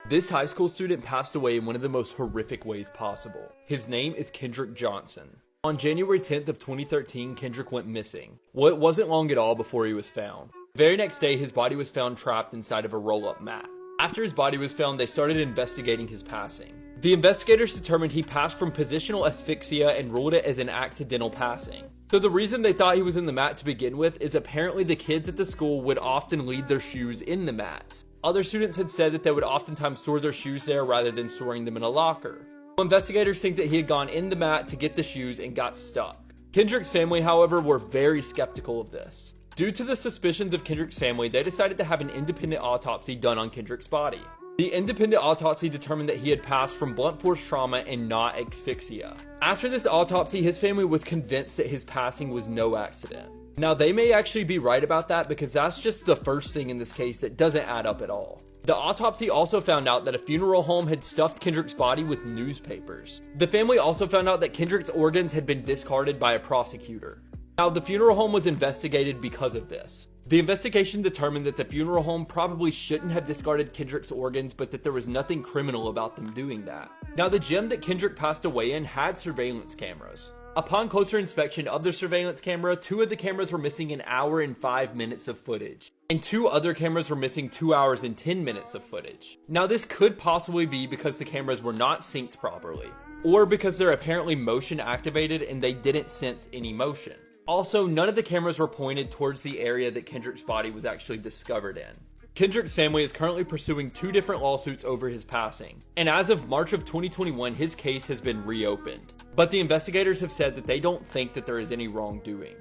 This high school student passed away in one of the most horrific ways possible. His name is Kendrick Johnson. On January 10th of 2013, Kendrick went missing. Well, it wasn't long at all before he was found. The very next day, his body was found trapped inside of a roll-up mat. After his body was found, they started investigating his passing. The investigators determined he passed from positional asphyxia and ruled it as an accidental passing. So the reason they thought he was in the mat to begin with is apparently the kids at the school would often leave their shoes in the mat. Other students had said that they would oftentimes store their shoes there rather than storing them in a locker. Investigators think that he had gone in the mat to get the shoes and got stuck. Kendrick's family, however, were very skeptical of this. Due to the suspicions of Kendrick's family, they decided to have an independent autopsy done on Kendrick's body. The independent autopsy determined that he had passed from blunt force trauma and not asphyxia. After this autopsy, his family was convinced that his passing was no accident. Now, they may actually be right about that because that's just the first thing in this case that doesn't add up at all. The autopsy also found out that a funeral home had stuffed Kendrick's body with newspapers. The family also found out that Kendrick's organs had been discarded by a prosecutor. Now, the funeral home was investigated because of this. The investigation determined that the funeral home probably shouldn't have discarded Kendrick's organs, but that there was nothing criminal about them doing that. Now, the gym that Kendrick passed away in had surveillance cameras. Upon closer inspection of the surveillance camera, 2 of the cameras were missing an hour and 5 minutes of footage, and 2 other cameras were missing 2 hours and 10 minutes of footage. Now, this could possibly be because the cameras were not synced properly, or because they're apparently motion activated and they didn't sense any motion. Also, none of the cameras were pointed towards the area that Kendrick's body was actually discovered in. Kendrick's family is currently pursuing 2 different lawsuits over his passing, and as of March of 2021, his case has been reopened. But the investigators have said that they don't think that there is any wrongdoing.